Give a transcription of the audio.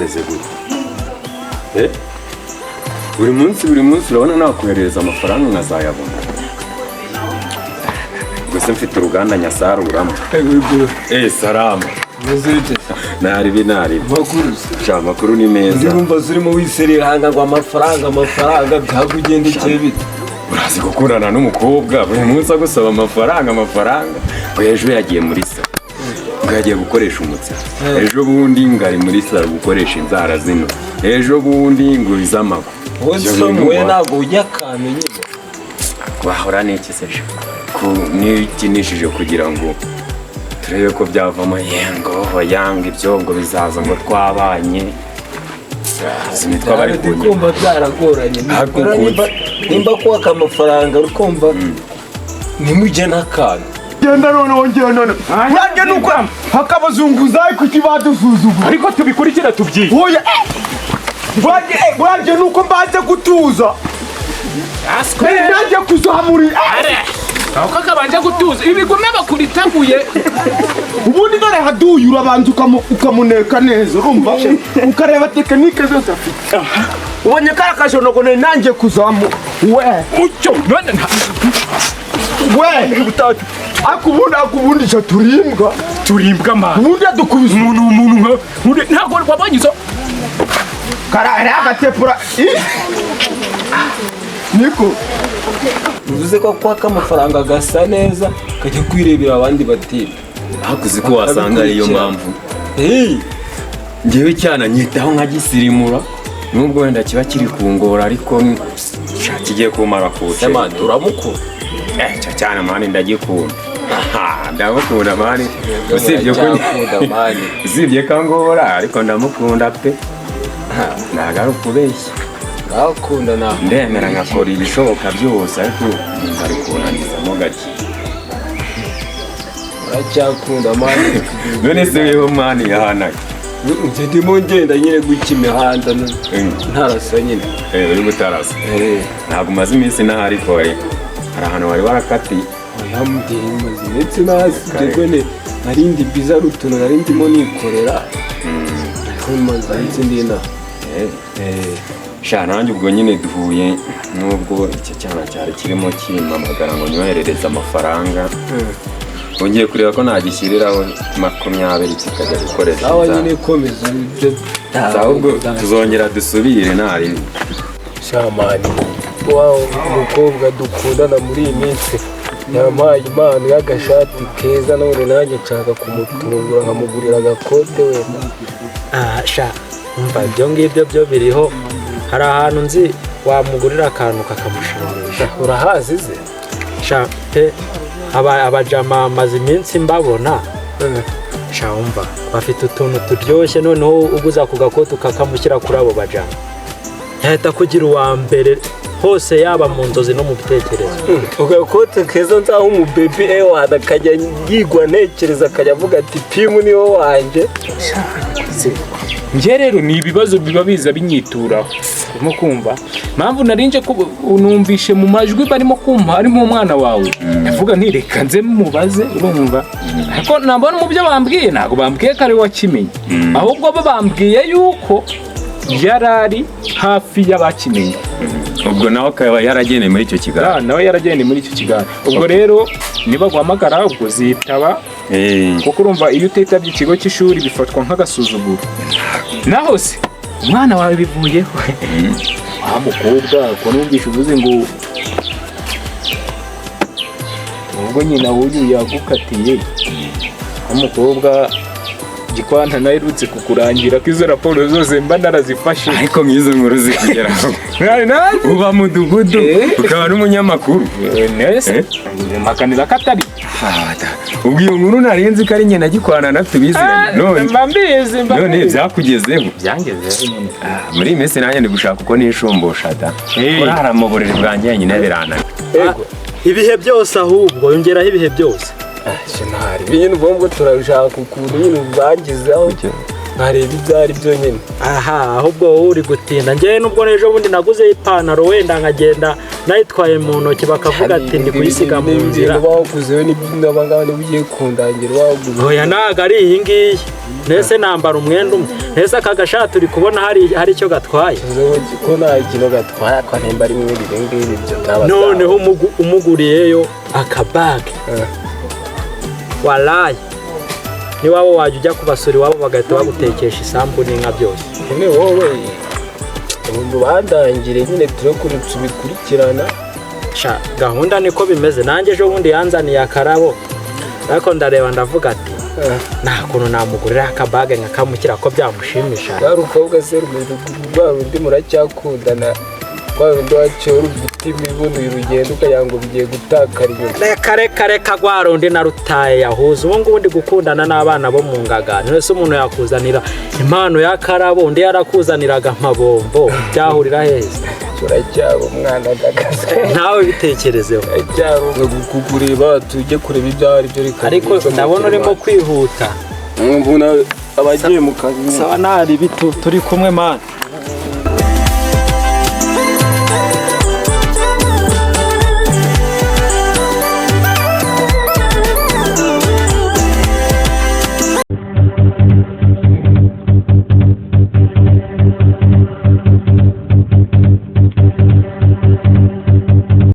bimeze gute buri munsi urabona nakohereza amafaranga nkazayabona gusa mfite uruganda nyasara uramo salama nari binari makuru ni meza ndumva zirimo wisereranga ngo amafaranga byakugendekeye bite urazi gukurana n'umukobwa buri munsi agusaba amafaranga ngo ejo yagiye muri salo ngo yagiye gukoresha umutsi ejo bundi ngari muri salo gukoresha inzara zino ejo bundi ngo izamago wose mwe ntabwo ujya kamenye wahora n'iki se nikinishije kugira ngo turebe ko byavamo yanga ibyo ngo bizaza ngo twabanye zimitwa bari kumva byaragoranye nimba kwaka amafaranga ukumva nimujye n'akantu genda none urajya nuko hakabazunguzayi kuki badusuzugura ariko tubikurikira tubyiye oya urajya nuko mbaze gutuza najya kuzamura aho kakabanje gutuza ibigume bakuritaguye ubundi dore haduye urabanza ukamuneka neza urumva ukareba tekinike zose afite ubonye kara kashonogo nanjye kuzamura ucyo none akubundi cyo turimbwa ma ubundi adukubise umuntu ntabwo wabanyizo karara agatepura niko uvuze ko kwaka amafaranga gasa neza kajya kwirebera abandi batiba hakuzi ko wasanga ariyo mpamvu ngewe cyana nyitaho nkagisirimura nubwo wenda kiba kiri kungora ariko kigiye kumara kuce mani uramukura cyane mani ndagikunda ndamukunda mani usibye ko ngora ariko ndamukunda pe ntabwo ari ukubeshya ndakunda nawe ndemera nkakora ibishoboka byose ariko ari kunanizamo gake uracyakunda mani none se weho mani yahanaye ndimo ngenda nyine guca imihanda ntarasa nyine uri gutarasa ntabwo umaze iminsi naho ariko hari ahantu wari warakatiye yamubwiye imaze ndetse n'ahasigaye narindi biza rutuno narindimo nikorera ariko maze ndetse ndina sha nanjye ubwo nyine duhuye nubwo iki cyana cyari kirimo kimpamagara ngo nyoherereze amafaranga ugiye kureba ko nagishyiriraho 20 kikajya gukoreza aho nyine komeza ahubwo tuzongera dusubire ntari shamani wawo umukobwa dukundana muri iyi minsi yampaye impano y'agashati keza none nanjye nshaka kumutungura nkamugurira agakote wenda sha umva ibyo ngibyo byo biriho hari ahantu nzi wamugurira akantu kakamushimisha urahazi ze sha pe abajama amaze iminsi mbabona sha umva bafite utuntu turyoshye noneho uguza ku gakote kakamushyira kuri abo bajama yahita kugira uwa mbere hose yaba mu nzozi no mu bitekerezo ugakote keza nzaho umubebe ewana akajya yigwa ntekereza akajya avuga ati pimu niwo wanjye nge rero ni ibibazo biba biza binyituraho urimo kumva mpamvu narinje ko unumvishe mu majwi barimo kumva harimo umwana wawe ndavuga nti reka nze mubaze urumva ariko nabona mu byo bambwiye ntabwo bambwiye ko ari wakimenye ahubwo bo bambwiye yuko yarari hafi y'abakimenye ubwo nawe akaba yarageneye muri icyo kiganiro nawe yarageneye muri icyo kiganiro ubwo rero niba guhamagara ubwo zitaba kuko urumva iyo utitabye ikigo cy'ishuri bifatwa nk'agasuzuguro naho se umwana wawe bivuyeho wa mukobwa ko numvishe uvuze ngo ubwo nyina wuyu yagukatiye umukobwa gikwanta naherutse kukurangira ko izo raporo zose mba narazifashe ariko nk'izo nkuru zikugeraho uba mudugudu ukaba n'umunyamakuru nese makanira katari ubwo iyo nkuru narinzi ko ari nyina gikwana na tubiziranye none byakugezeho byangezeho muri iyi minsi nanjye ndi gushaka uko nishumbusha da urara mu buriri bwanjye nyine biranana ibihe byose ahubwo yongeraho ibihe byose shenari nyine ubwo turabishaka ukuntu nyine ubangizeho nkareba ibyo ari byo nyine. aha ahubwo wowe uri gutinda njyewe nubwo n'ejo bundi naguze ipantaro wenda nkagenda nayitwaye mu ntoki bakavuga ati ndi kuyisiga mu nzira baguzeho n'abangaba niba ugiye kundangira waguze. oya ntago ari iyi ngiyi nese nambara umwenda umwe nese aka gashati uri kubona hari icyo gatwaye ko nta kintu gatwaye akanemba ari mwiri ngibi byo noneho umuguriyeyo akabage walayi niwabo wajya ujya kubasura iwabo bagahita bagutekesha isambu n'inka byose ni wowe ubu bandangire nyine turekure tubikurikirana. gahunda niko bimeze nanjye ejo bundi yanzaniye akarabo ariko ndareba ndavuga ati nta kuntu namugurira akabage nkakamukira ko byamushimisha. Umukobwa se rwa rundi muracyakundana kwa rundi wacyo ufite imibuno y'urugendo ukayango bigiye gutakara inyuma. reka rwa rundi narutaye yahuza ubu ngubu ndi gukundana n'abana bo mu ngagano wese umuntu yakuzanira impano y'akarabo undi yarakuzaniraga amabombo byahurira heza. turacyaba umwana gagaze nawe bitekerezeho cyarunga kugureba tujye kureba ibyo ari byo ariko ndabona urimo kwihuta abagiye mu kazi sawa nari bitu turi kumwe mana.